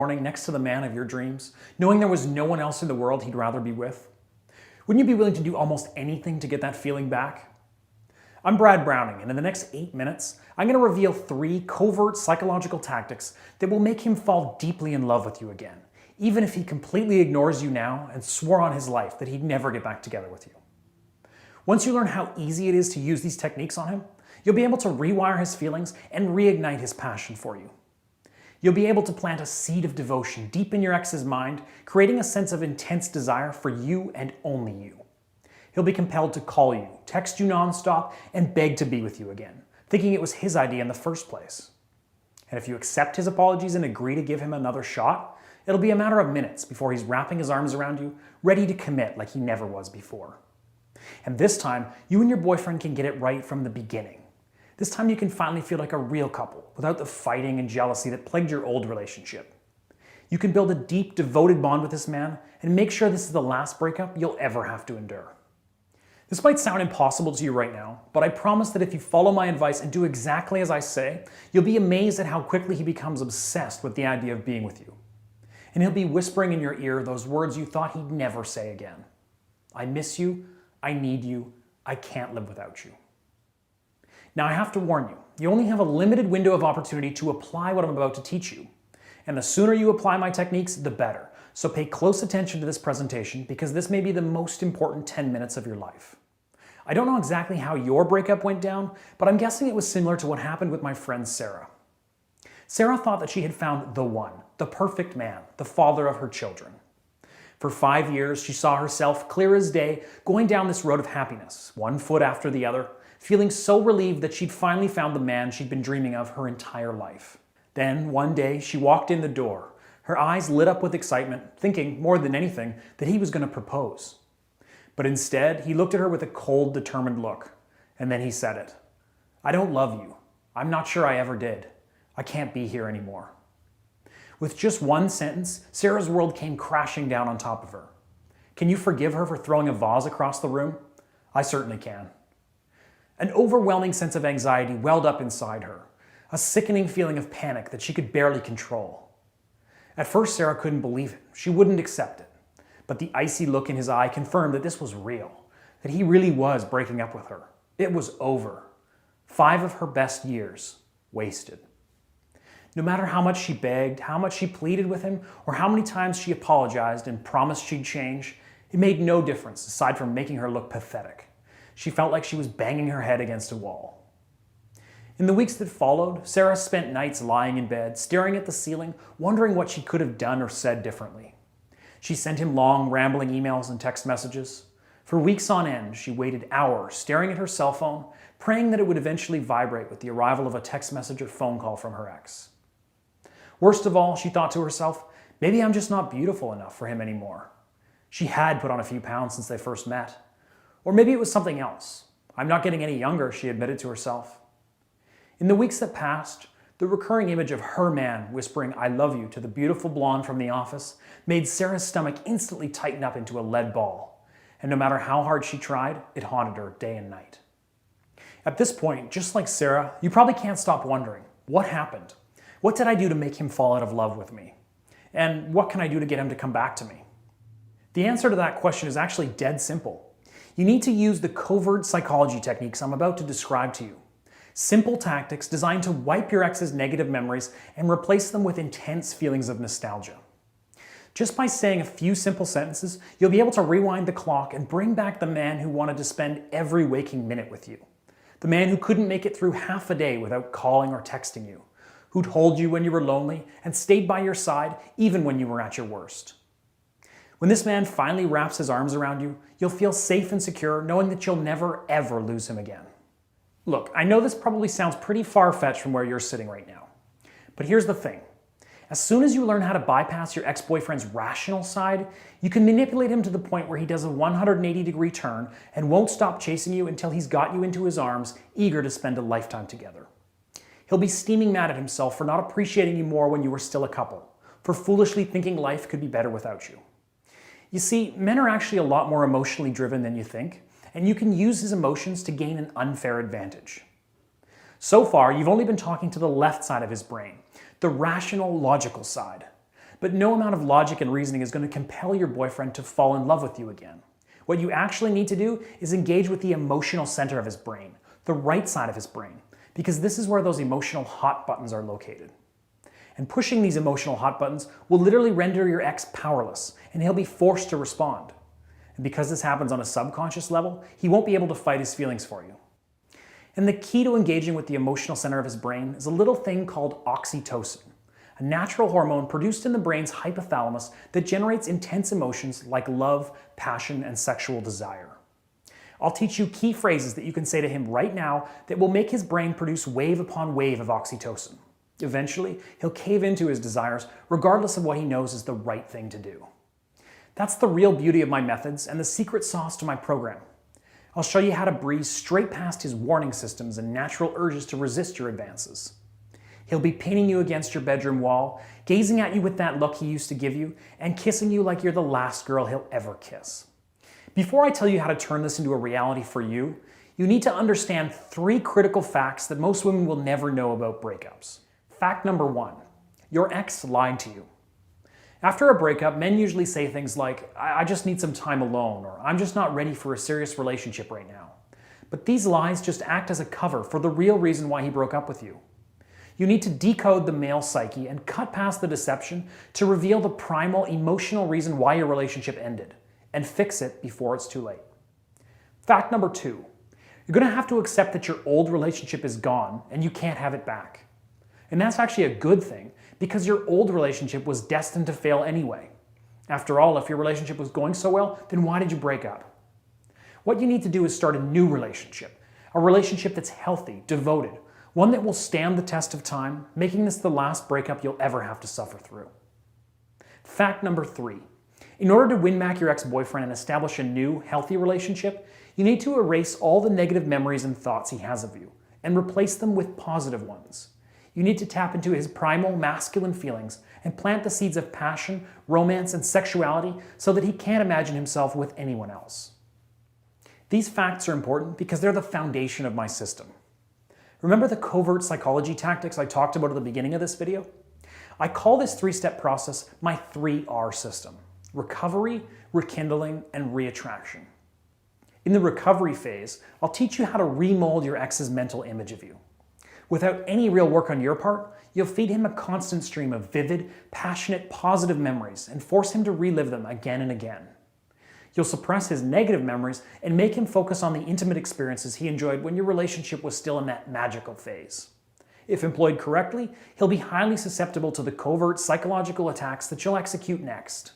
Morning next to the man of your dreams, knowing there was no one else in the world he'd rather be with? Wouldn't you be willing to do almost anything to get that feeling back? I'm Brad Browning, and in the next 8 minutes, I'm going to reveal 3 covert psychological tactics that will make him fall deeply in love with you again, even if he completely ignores you now and swore on his life that he'd never get back together with you. Once you learn how easy it is to use these techniques on him, you'll be able to rewire his feelings and reignite his passion for you. You'll be able to plant a seed of devotion deep in your ex's mind, creating a sense of intense desire for you and only you. He'll be compelled to call you, text you nonstop, and beg to be with you again, thinking it was his idea in the first place. And if you accept his apologies and agree to give him another shot, it'll be a matter of minutes before he's wrapping his arms around you, ready to commit like he never was before. And this time, you and your boyfriend can get it right from the beginning. This time you can finally feel like a real couple without the fighting and jealousy that plagued your old relationship. You can build a deep, devoted bond with this man and make sure this is the last breakup you'll ever have to endure. This might sound impossible to you right now, but I promise that if you follow my advice and do exactly as I say, you'll be amazed at how quickly he becomes obsessed with the idea of being with you. And he'll be whispering in your ear those words you thought he'd never say again. I miss you, I need you, I can't live without you. Now I have to warn you, you only have a limited window of opportunity to apply what I'm about to teach you. And the sooner you apply my techniques, the better. So pay close attention to this presentation because this may be the most important 10 minutes of your life. I don't know exactly how your breakup went down, but I'm guessing it was similar to what happened with my friend Sarah. Sarah thought that she had found the one, the perfect man, the father of her children. For 5 years, she saw herself clear as day going down this road of happiness, one foot after the other, feeling so relieved that she'd finally found the man she'd been dreaming of her entire life. Then, one day, she walked in the door, her eyes lit up with excitement, thinking, more than anything, that he was going to propose. But instead, he looked at her with a cold, determined look, and then he said it. I don't love you. I'm not sure I ever did. I can't be here anymore. With just one sentence, Sarah's world came crashing down on top of her. Can you forgive her for throwing a vase across the room? I certainly can. An overwhelming sense of anxiety welled up inside her, a sickening feeling of panic that she could barely control. At first, Sarah couldn't believe it. She wouldn't accept it. But the icy look in his eye confirmed that this was real, that he really was breaking up with her. It was over. 5 of her best years wasted. No matter how much she begged, how much she pleaded with him, or how many times she apologized and promised she'd change, it made no difference aside from making her look pathetic. She felt like she was banging her head against a wall. In the weeks that followed, Sarah spent nights lying in bed, staring at the ceiling, wondering what she could have done or said differently. She sent him long, rambling emails and text messages. For weeks on end, she waited hours staring at her cell phone, praying that it would eventually vibrate with the arrival of a text message or phone call from her ex. Worst of all, she thought to herself, maybe I'm just not beautiful enough for him anymore. She had put on a few pounds since they first met. Or maybe it was something else. I'm not getting any younger, she admitted to herself. In the weeks that passed, the recurring image of her man whispering, I love you to the beautiful blonde from the office made Sarah's stomach instantly tighten up into a lead ball. And no matter how hard she tried, it haunted her day and night. At this point, just like Sarah, you probably can't stop wondering, what happened? What did I do to make him fall out of love with me? And what can I do to get him to come back to me? The answer to that question is actually dead simple. You need to use the covert psychology techniques I'm about to describe to you. Simple tactics designed to wipe your ex's negative memories and replace them with intense feelings of nostalgia. Just by saying a few simple sentences, you'll be able to rewind the clock and bring back the man who wanted to spend every waking minute with you. The man who couldn't make it through half a day without calling or texting you. Who'd hold you when you were lonely and stayed by your side even when you were at your worst. When this man finally wraps his arms around you, you'll feel safe and secure knowing that you'll never, ever lose him again. Look, I know this probably sounds pretty far-fetched from where you're sitting right now. But here's the thing. As soon as you learn how to bypass your ex-boyfriend's rational side, you can manipulate him to the point where he does a 180-degree turn and won't stop chasing you until he's got you into his arms, eager to spend a lifetime together. He'll be steaming mad at himself for not appreciating you more when you were still a couple, for foolishly thinking life could be better without you. You see, men are actually a lot more emotionally driven than you think, and you can use his emotions to gain an unfair advantage. So far, you've only been talking to the left side of his brain, the rational, logical side. But no amount of logic and reasoning is going to compel your boyfriend to fall in love with you again. What you actually need to do is engage with the emotional center of his brain, the right side of his brain, because this is where those emotional hot buttons are located. And pushing these emotional hot buttons will literally render your ex powerless, and he'll be forced to respond. And because this happens on a subconscious level, he won't be able to fight his feelings for you. And the key to engaging with the emotional center of his brain is a little thing called oxytocin, a natural hormone produced in the brain's hypothalamus that generates intense emotions like love, passion, and sexual desire. I'll teach you key phrases that you can say to him right now that will make his brain produce wave upon wave of oxytocin. Eventually, he'll cave into his desires regardless of what he knows is the right thing to do. That's the real beauty of my methods and the secret sauce to my program. I'll show you how to breeze straight past his warning systems and natural urges to resist your advances. He'll be pinning you against your bedroom wall, gazing at you with that look he used to give you, and kissing you like you're the last girl he'll ever kiss. Before I tell you how to turn this into a reality for you, you need to understand 3 critical facts that most women will never know about breakups. Fact number 1, your ex lied to you. After a breakup, men usually say things like, I just need some time alone, or I'm just not ready for a serious relationship right now. But these lies just act as a cover for the real reason why he broke up with you. You need to decode the male psyche and cut past the deception to reveal the primal emotional reason why your relationship ended, and fix it before it's too late. Fact number 2, you're going to have to accept that your old relationship is gone and you can't have it back. And that's actually a good thing, because your old relationship was destined to fail anyway. After all, if your relationship was going so well, then why did you break up? What you need to do is start a new relationship, a relationship that's healthy, devoted, one that will stand the test of time, making this the last breakup you'll ever have to suffer through. Fact number 3, in order to win back your ex-boyfriend and establish a new, healthy relationship, you need to erase all the negative memories and thoughts he has of you, and replace them with positive ones. You need to tap into his primal masculine feelings and plant the seeds of passion, romance, and sexuality so that he can't imagine himself with anyone else. These facts are important because they're the foundation of my system. Remember the covert psychology tactics I talked about at the beginning of this video? I call this 3-step process my 3R system: recovery, rekindling, and reattraction. In the recovery phase, I'll teach you how to remold your ex's mental image of you. Without any real work on your part, you'll feed him a constant stream of vivid, passionate, positive memories and force him to relive them again and again. You'll suppress his negative memories and make him focus on the intimate experiences he enjoyed when your relationship was still in that magical phase. If employed correctly, he'll be highly susceptible to the covert psychological attacks that you'll execute next.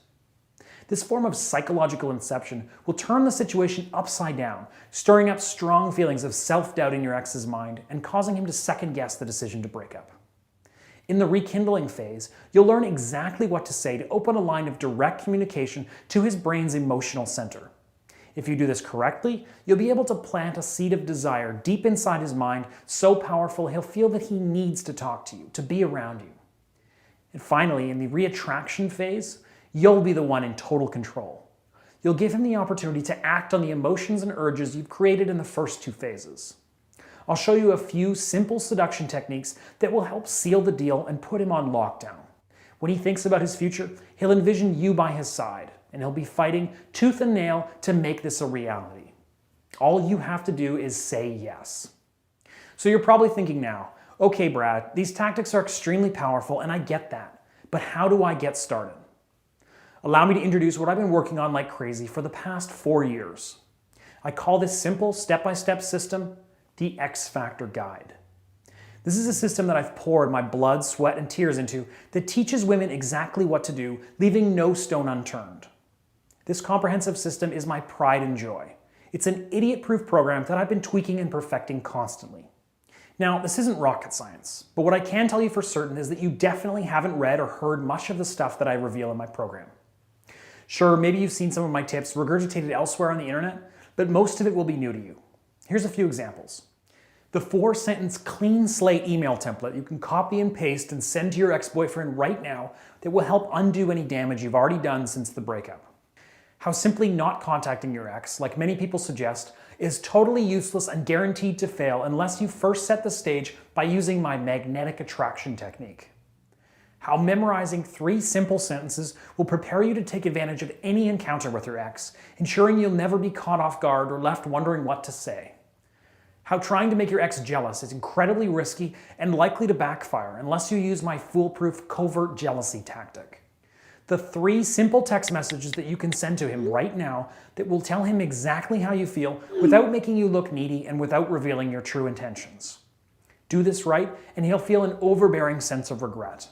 This form of psychological inception will turn the situation upside down, stirring up strong feelings of self-doubt in your ex's mind and causing him to second-guess the decision to break up. In the rekindling phase, you'll learn exactly what to say to open a line of direct communication to his brain's emotional center. If you do this correctly, you'll be able to plant a seed of desire deep inside his mind, so powerful he'll feel that he needs to talk to you, to be around you. And finally, in the reattraction phase, you'll be the one in total control. You'll give him the opportunity to act on the emotions and urges you've created in the first 2 phases. I'll show you a few simple seduction techniques that will help seal the deal and put him on lockdown. When he thinks about his future, he'll envision you by his side, and he'll be fighting tooth and nail to make this a reality. All you have to do is say yes. So you're probably thinking now, okay, Brad, these tactics are extremely powerful and I get that, but how do I get started? Allow me to introduce what I've been working on like crazy for the past 4 years. I call this simple step-by-step system the X Factor Guide. This is a system that I've poured my blood, sweat, and tears into that teaches women exactly what to do, leaving no stone unturned. This comprehensive system is my pride and joy. It's an idiot-proof program that I've been tweaking and perfecting constantly. Now, this isn't rocket science, but what I can tell you for certain is that you definitely haven't read or heard much of the stuff that I reveal in my program. Sure, maybe you've seen some of my tips regurgitated elsewhere on the internet, but most of it will be new to you. Here's a few examples. The 4-sentence clean slate email template you can copy and paste and send to your ex-boyfriend right now that will help undo any damage you've already done since the breakup. How simply not contacting your ex, like many people suggest, is totally useless and guaranteed to fail unless you first set the stage by using my magnetic attraction technique. how memorizing 3 simple sentences will prepare you to take advantage of any encounter with your ex, ensuring you'll never be caught off guard or left wondering what to say. How trying to make your ex jealous is incredibly risky and likely to backfire unless you use my foolproof covert jealousy tactic. The 3 simple text messages that you can send to him right now that will tell him exactly how you feel without making you look needy and without revealing your true intentions. Do this right, and he'll feel an overbearing sense of regret.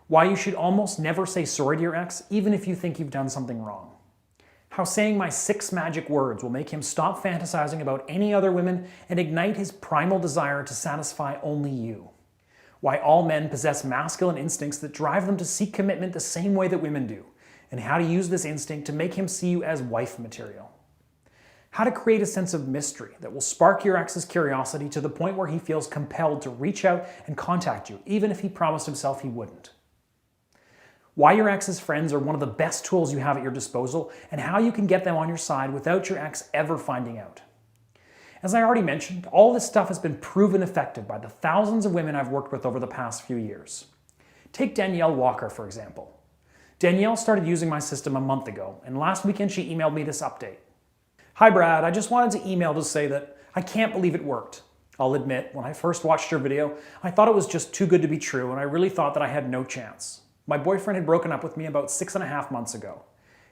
Why you should almost never say sorry to your ex, even if you think you've done something wrong. How saying my 6 magic words will make him stop fantasizing about any other women and ignite his primal desire to satisfy only you. Why all men possess masculine instincts that drive them to seek commitment the same way that women do, and how to use this instinct to make him see you as wife material. How to create a sense of mystery that will spark your ex's curiosity to the point where he feels compelled to reach out and contact you, even if he promised himself he wouldn't. Why your ex's friends are one of the best tools you have at your disposal, and how you can get them on your side without your ex ever finding out. As I already mentioned, all this stuff has been proven effective by the thousands of women I've worked with over the past few years. Take Danielle Walker, for example. Danielle started using my system a month ago, and last weekend she emailed me this update. Hi Brad, I just wanted to email to say that I can't believe it worked. I'll admit, when I first watched your video, I thought it was just too good to be true, and I really thought that I had no chance. My boyfriend had broken up with me about 6.5 months ago,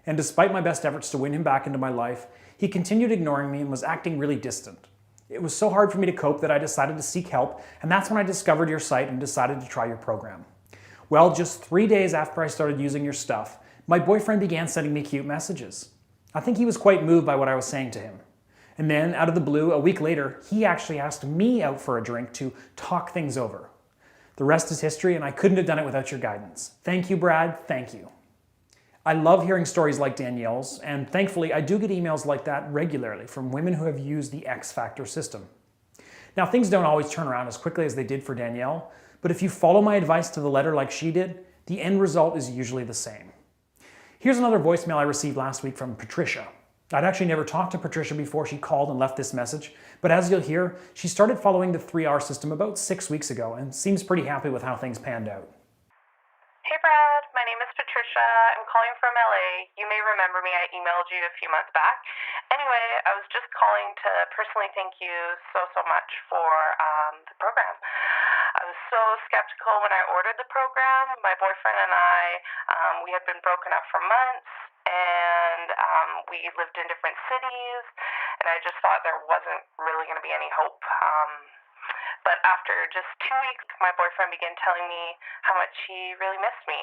and despite my best efforts to win him back into my life, he continued ignoring me and was acting really distant. It was so hard for me to cope that I decided to seek help, and that's when I discovered your site and decided to try your program. Well, just 3 days after I started using your stuff, my boyfriend began sending me cute messages. I think he was quite moved by what I was saying to him. And then, out of the blue, a week later, he actually asked me out for a drink to talk things over. The rest is history, and I couldn't have done it without your guidance. Thank you, Brad. Thank you. I love hearing stories like Danielle's, and thankfully I do get emails like that regularly from women who have used the X Factor system. Now, things don't always turn around as quickly as they did for Danielle, but if you follow my advice to the letter like she did, the end result is usually the same. Here's another voicemail I received last week from Patricia. I'd actually never talked to Patricia before she called and left this message, but as you'll hear, she started following the 3R system about 6 weeks ago and seems pretty happy with how things panned out. Hey Brad, my name is Patricia. I'm calling from LA. You may remember me, I emailed you a few months back. Anyway, I was just calling to personally thank you so much for the program. I was so skeptical when I ordered the program. My boyfriend and I, we had been broken up for months, and we lived in different cities, and I just thought there wasn't really going to be any hope. But after just 2 weeks, my boyfriend began telling me how much he really missed me.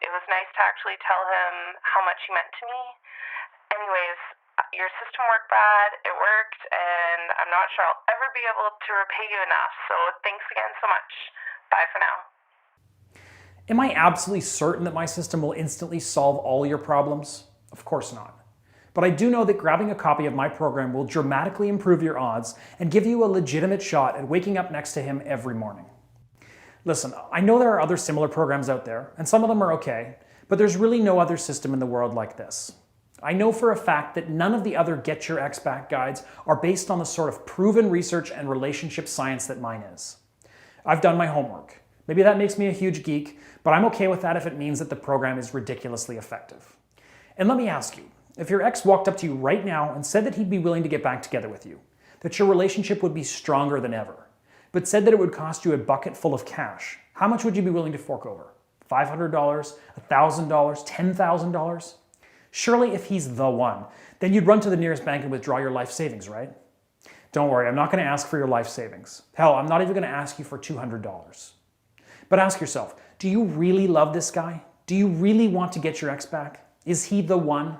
It was nice to actually tell him how much he meant to me. Anyways, your system worked, Brad. It worked, and I'm not sure I'll ever be able to repay you enough. So thanks again so much. Bye for now. Am I absolutely certain that my system will instantly solve all your problems? Of course not. But I do know that grabbing a copy of my program will dramatically improve your odds and give you a legitimate shot at waking up next to him every morning. Listen, I know there are other similar programs out there, and some of them are okay, but there's really no other system in the world like this. I know for a fact that none of the other Get Your Ex Back guides are based on the sort of proven research and relationship science that mine is. I've done my homework. Maybe that makes me a huge geek, but I'm okay with that if it means that the program is ridiculously effective. And let me ask you, if your ex walked up to you right now and said that he'd be willing to get back together with you, that your relationship would be stronger than ever, but said that it would cost you a bucket full of cash, how much would you be willing to fork over? $500, $1,000, $10,000? Surely if he's the one, then you'd run to the nearest bank and withdraw your life savings, right? Don't worry, I'm not going to ask for your life savings. Hell, I'm not even going to ask you for $200. But ask yourself, do you really love this guy? Do you really want to get your ex back? Is he the one?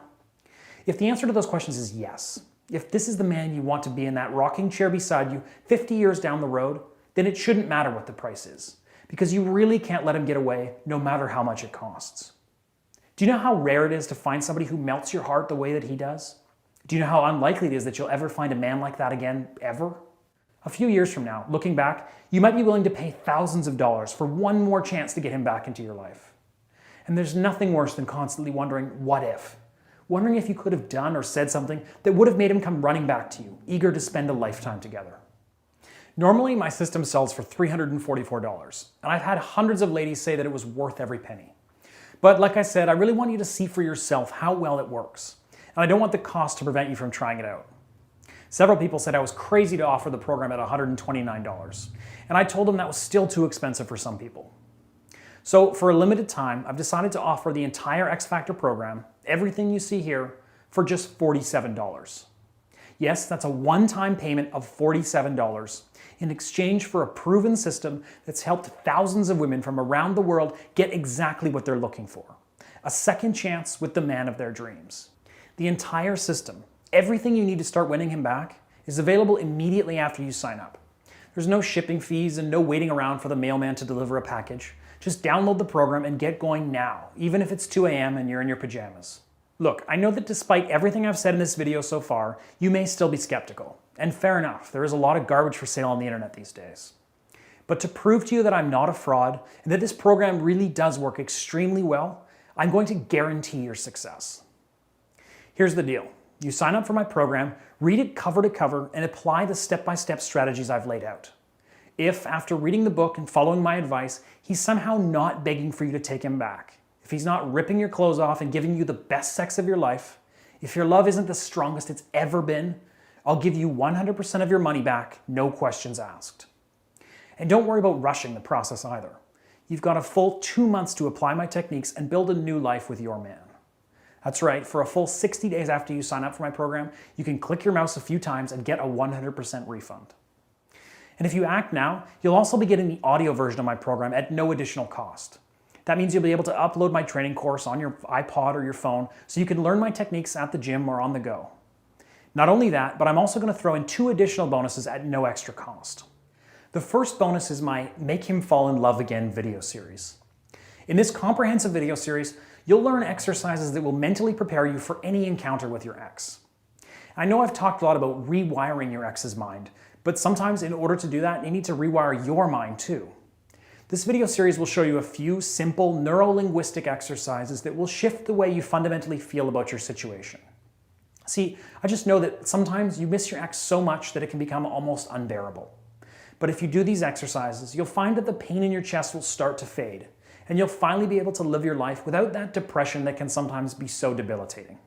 If the answer to those questions is yes, if this is the man you want to be in that rocking chair beside you 50 years down the road, then it shouldn't matter what the price is, because you really can't let him get away no matter how much it costs. Do you know how rare it is to find somebody who melts your heart the way that he does? Do you know how unlikely it is that you'll ever find a man like that again, ever? A few years from now, looking back, you might be willing to pay thousands of dollars for one more chance to get him back into your life. And there's nothing worse than constantly wondering, what if? Wondering if you could have done or said something that would have made him come running back to you, eager to spend a lifetime together. Normally, my system sells for $344, and I've had hundreds of ladies say that it was worth every penny. But like I said, I really want you to see for yourself how well it works, and I don't want the cost to prevent you from trying it out. Several people said I was crazy to offer the program at $129, and I told them that was still too expensive for some people. So for a limited time, I've decided to offer the entire X Factor program, everything you see here, for just $47. Yes, that's a one-time payment of $47 in exchange for a proven system that's helped thousands of women from around the world get exactly what they're looking for. A second chance with the man of their dreams. The entire system, everything you need to start winning him back, is available immediately after you sign up. There's no shipping fees and no waiting around for the mailman to deliver a package. Just download the program and get going now, even if it's 2 a.m. and you're in your pajamas. Look, I know that despite everything I've said in this video so far, you may still be skeptical. And fair enough, there is a lot of garbage for sale on the internet these days. But to prove to you that I'm not a fraud and that this program really does work extremely well, I'm going to guarantee your success. Here's the deal. You sign up for my program, read it cover to cover, and apply the step-by-step strategies I've laid out. If, after reading the book and following my advice, he's somehow not begging for you to take him back, if he's not ripping your clothes off and giving you the best sex of your life, if your love isn't the strongest it's ever been, I'll give you 100% of your money back, no questions asked. And don't worry about rushing the process either. You've got a full 2 months to apply my techniques and build a new life with your man. That's right, for a full 60 days after you sign up for my program, you can click your mouse a few times and get a 100% refund. And if you act now, you'll also be getting the audio version of my program at no additional cost. That means you'll be able to upload my training course on your iPod or your phone so you can learn my techniques at the gym or on the go. Not only that, but I'm also going to throw in 2 additional bonuses at no extra cost. The first bonus is my Make Him Fall in Love Again video series. In this comprehensive video series, you'll learn exercises that will mentally prepare you for any encounter with your ex. I know I've talked a lot about rewiring your ex's mind, but sometimes in order to do that, you need to rewire your mind too. This video series will show you a few simple neuro-linguistic exercises that will shift the way you fundamentally feel about your situation. See, I just know that sometimes you miss your ex so much that it can become almost unbearable. But if you do these exercises, you'll find that the pain in your chest will start to fade, and you'll finally be able to live your life without that depression that can sometimes be so debilitating.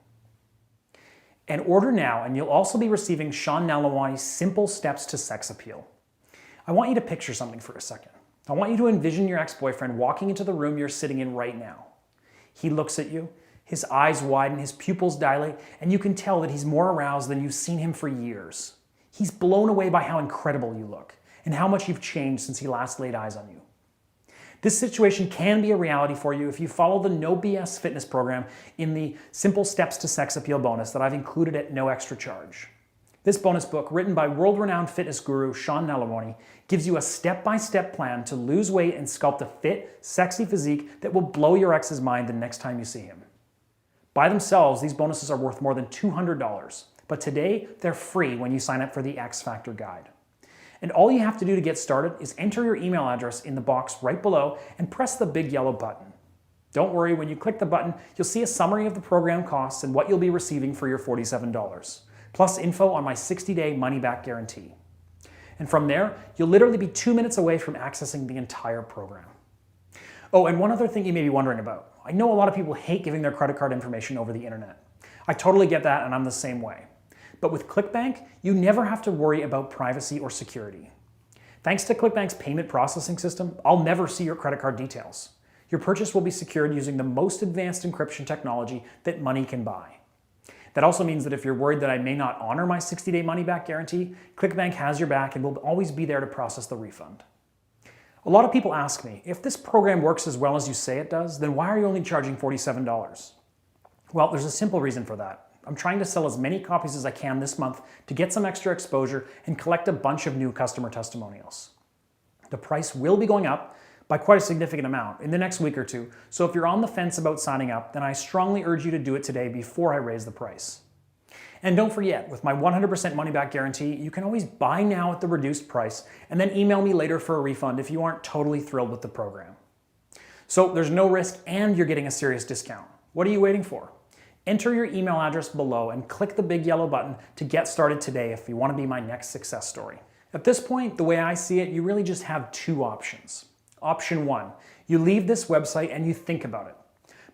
And order now, and you'll also be receiving Sean Nalewany's Simple Steps to Sex Appeal. I want you to picture something for a second. I want you to envision your ex-boyfriend walking into the room you're sitting in right now. He looks at you, his eyes widen, his pupils dilate, and you can tell that he's more aroused than you've seen him for years. He's blown away by how incredible you look and how much you've changed since he last laid eyes on you. This situation can be a reality for you if you follow the No BS fitness program in the Simple Steps to Sex Appeal bonus that I've included at no extra charge. This bonus book, written by world-renowned fitness guru Sean Nalewany, gives you a step-by-step plan to lose weight and sculpt a fit, sexy physique that will blow your ex's mind the next time you see him. By themselves, these bonuses are worth more than $200, but today they're free when you sign up for the X Factor Guide. And all you have to do to get started is enter your email address in the box right below and press the big yellow button. Don't worry, when you click the button, you'll see a summary of the program costs and what you'll be receiving for your $47, plus info on my 60-day money-back guarantee. And from there, you'll literally be 2 minutes away from accessing the entire program. Oh, and one other thing you may be wondering about. I know a lot of people hate giving their credit card information over the internet. I totally get that, and I'm the same way. But with ClickBank, you never have to worry about privacy or security. Thanks to ClickBank's payment processing system, I'll never see your credit card details. Your purchase will be secured using the most advanced encryption technology that money can buy. That also means that if you're worried that I may not honor my 60-day money-back guarantee, ClickBank has your back and will always be there to process the refund. A lot of people ask me, if this program works as well as you say it does, then why are you only charging $47? Well, there's a simple reason for that. I'm trying to sell as many copies as I can this month to get some extra exposure and collect a bunch of new customer testimonials. The price will be going up by quite a significant amount in the next week or two, so if you're on the fence about signing up, then I strongly urge you to do it today before I raise the price. And don't forget, with my 100% money-back guarantee, you can always buy now at the reduced price and then email me later for a refund if you aren't totally thrilled with the program. So there's no risk and you're getting a serious discount. What are you waiting for? Enter your email address below and click the big yellow button to get started today if you want to be my next success story. At this point, the way I see it, you really just have two options. Option one, you leave this website and you think about it.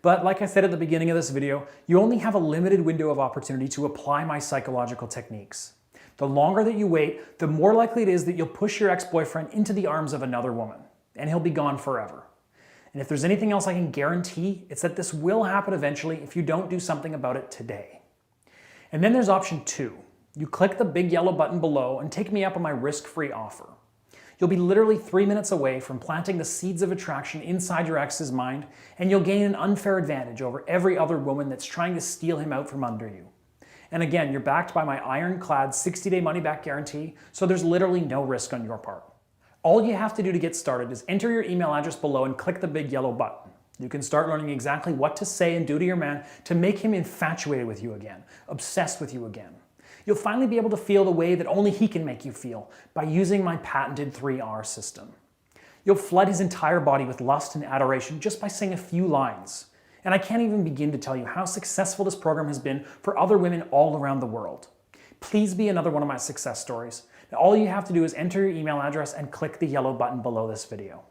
But like I said at the beginning of this video, you only have a limited window of opportunity to apply my psychological techniques. The longer that you wait, the more likely it is that you'll push your ex-boyfriend into the arms of another woman, and he'll be gone forever. And if there's anything else I can guarantee, it's that this will happen eventually if you don't do something about it today. And then there's option two. You click the big yellow button below and take me up on my risk-free offer. You'll be literally 3 minutes away from planting the seeds of attraction inside your ex's mind, and you'll gain an unfair advantage over every other woman that's trying to steal him out from under you. And again, you're backed by my ironclad 60-day money-back guarantee, so there's literally no risk on your part. All you have to do to get started is enter your email address below and click the big yellow button. You can start learning exactly what to say and do to your man to make him infatuated with you again, obsessed with you again. You'll finally be able to feel the way that only he can make you feel by using my patented 3R system. You'll flood his entire body with lust and adoration just by saying a few lines. And I can't even begin to tell you how successful this program has been for other women all around the world. Please be another one of my success stories. Now, all you have to do is enter your email address and click the yellow button below this video.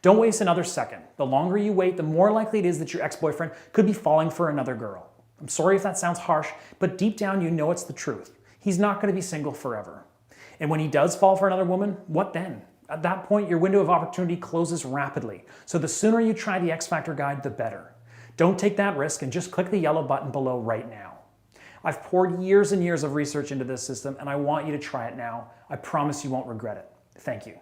Don't waste another second. The longer you wait, the more likely it is that your ex-boyfriend could be falling for another girl. I'm sorry if that sounds harsh, but deep down you know it's the truth. He's not going to be single forever. And when he does fall for another woman, what then? At that point, your window of opportunity closes rapidly. So the sooner you try the X Factor Guide, the better. Don't take that risk and just click the yellow button below right now. I've poured years and years of research into this system, and I want you to try it now. I promise you won't regret it. Thank you.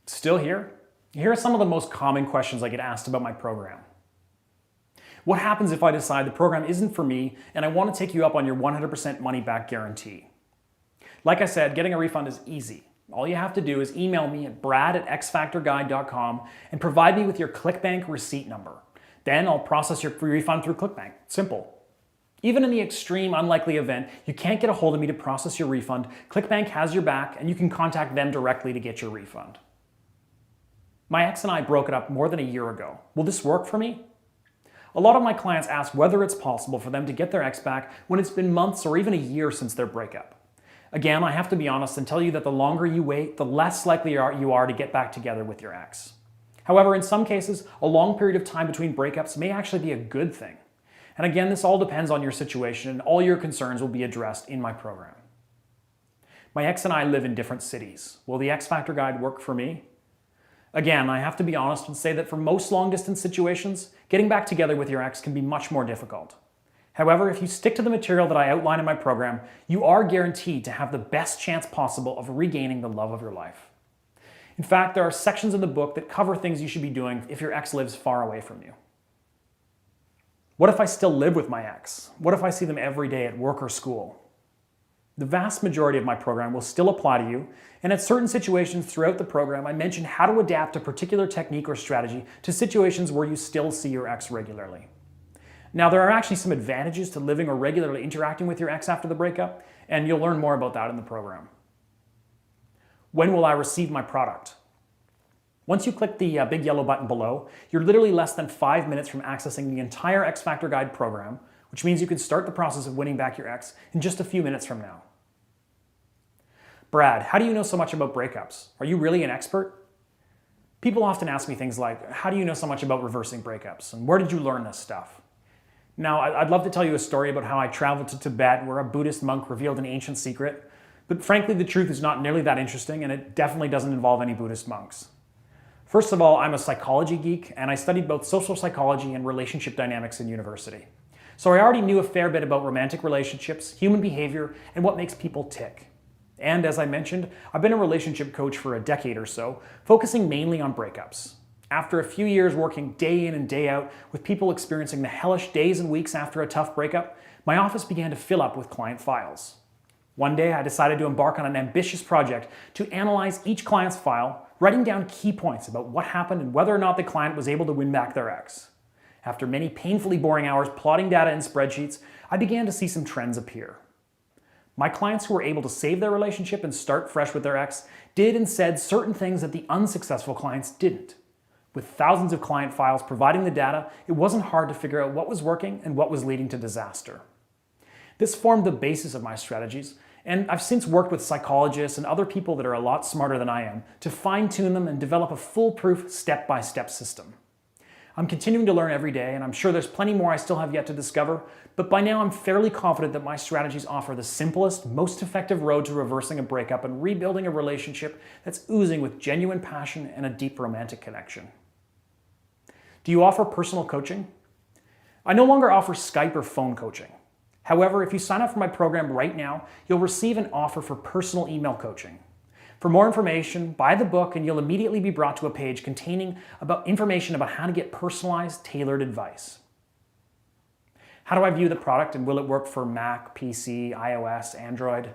Still here? Here are some of the most common questions I get asked about my program. What happens if I decide the program isn't for me and I want to take you up on your 100% money back guarantee? Like I said, getting a refund is easy. All you have to do is email me at brad@xfactorguide.com and provide me with your ClickBank receipt number. Then I'll process your refund through ClickBank. Simple. Even in the extreme unlikely event you can't get a hold of me to process your refund, ClickBank has your back and you can contact them directly to get your refund. My ex and I broke it up more than a year ago. Will this work for me? A lot of my clients ask whether it's possible for them to get their ex back when it's been months or even a year since their breakup. Again, I have to be honest and tell you that the longer you wait, the less likely you are to get back together with your ex. However, in some cases, a long period of time between breakups may actually be a good thing. And again, this all depends on your situation, and all your concerns will be addressed in my program. My ex and I live in different cities. Will the X Factor Guide work for me? Again, I have to be honest and say that for most long-distance situations, getting back together with your ex can be much more difficult. However, if you stick to the material that I outline in my program, you are guaranteed to have the best chance possible of regaining the love of your life. In fact, there are sections in the book that cover things you should be doing if your ex lives far away from you. What if I still live with my ex? What if I see them every day at work or school? The vast majority of my program will still apply to you, and at certain situations throughout the program, I mention how to adapt a particular technique or strategy to situations where you still see your ex regularly. Now, there are actually some advantages to living or regularly interacting with your ex after the breakup, and you'll learn more about that in the program. When will I receive my product? Once you click the big yellow button below, you're literally less than 5 minutes from accessing the entire X Factor Guide program, which means you can start the process of winning back your ex in just a few minutes from now. Brad, how do you know so much about breakups? Are you really an expert? People often ask me things like, how do you know so much about reversing breakups? And where did you learn this stuff? Now, I'd love to tell you a story about how I traveled to Tibet where a Buddhist monk revealed an ancient secret, but frankly, the truth is not nearly that interesting, and it definitely doesn't involve any Buddhist monks. First of all, I'm a psychology geek, and I studied both social psychology and relationship dynamics in university. So I already knew a fair bit about romantic relationships, human behavior, and what makes people tick. And as I mentioned, I've been a relationship coach for a decade or so, focusing mainly on breakups. After a few years working day in and day out with people experiencing the hellish days and weeks after a tough breakup, my office began to fill up with client files. One day, I decided to embark on an ambitious project to analyze each client's file, writing down key points about what happened and whether or not the client was able to win back their ex. After many painfully boring hours plotting data in spreadsheets, I began to see some trends appear. My clients who were able to save their relationship and start fresh with their ex did and said certain things that the unsuccessful clients didn't. With thousands of client files providing the data, it wasn't hard to figure out what was working and what was leading to disaster. This formed the basis of my strategies, and I've since worked with psychologists and other people that are a lot smarter than I am to fine-tune them and develop a foolproof step-by-step system. I'm continuing to learn every day, and I'm sure there's plenty more I still have yet to discover, but by now I'm fairly confident that my strategies offer the simplest, most effective road to reversing a breakup and rebuilding a relationship that's oozing with genuine passion and a deep romantic connection. Do you offer personal coaching? I no longer offer Skype or phone coaching. However, if you sign up for my program right now, you'll receive an offer for personal email coaching. For more information, buy the book and you'll immediately be brought to a page containing information about how to get personalized, tailored advice. How do I view the product and will it work for Mac, PC, iOS, Android?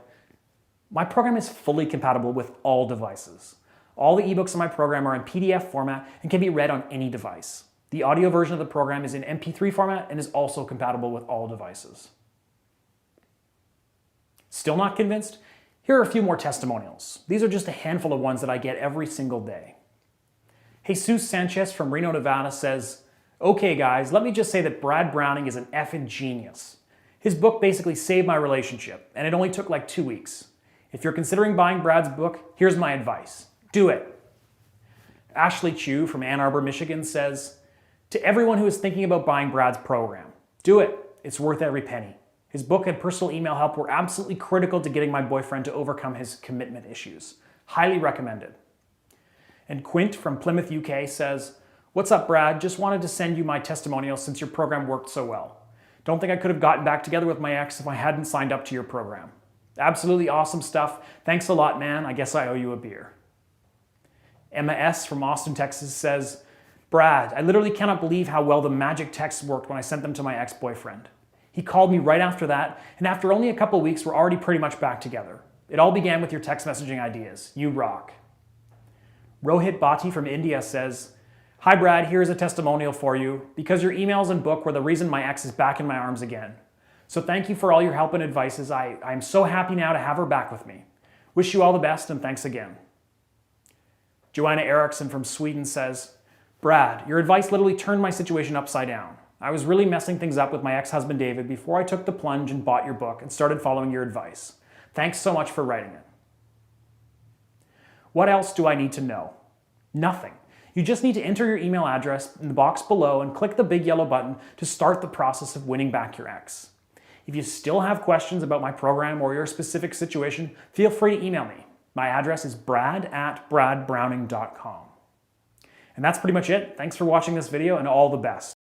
My program is fully compatible with all devices. All the ebooks in my program are in PDF format and can be read on any device. The audio version of the program is in MP3 format and is also compatible with all devices. Still not convinced? Here are a few more testimonials. These are just a handful of ones that I get every single day. Jesus Sanchez from Reno, Nevada says, "Okay guys, let me just say that Brad Browning is an effing genius. His book basically saved my relationship, and it only took like 2 weeks. If you're considering buying Brad's book, here's my advice. Do it." Ashley Chu from Ann Arbor, Michigan says, "To everyone who is thinking about buying Brad's program, do it. It's worth every penny. His book and personal email help were absolutely critical to getting my boyfriend to overcome his commitment issues. Highly recommended." And Quint from Plymouth, UK says, "What's up, Brad? Just wanted to send you my testimonial since your program worked so well. Don't think I could have gotten back together with my ex if I hadn't signed up to your program. Absolutely awesome stuff. Thanks a lot, man. I guess I owe you a beer." Emma S. from Austin, Texas says, "Brad, I literally cannot believe how well the magic texts worked when I sent them to my ex-boyfriend. He called me right after that, and after only a couple weeks, we're already pretty much back together. It all began with your text messaging ideas. You rock." Rohit Bhatti from India says, "Hi Brad, here's a testimonial for you, because your emails and book were the reason my ex is back in my arms again. So thank you for all your help and advices. I'm so happy now to have her back with me. Wish you all the best and thanks again." Joanna Eriksson from Sweden says, "Brad, your advice literally turned my situation upside down. I was really messing things up with my ex-husband David before I took the plunge and bought your book and started following your advice. Thanks so much for writing it." What else do I need to know? Nothing. You just need to enter your email address in the box below and click the big yellow button to start the process of winning back your ex. If you still have questions about my program or your specific situation, feel free to email me. My address is brad@bradbrowning.com. And that's pretty much it. Thanks for watching this video and all the best.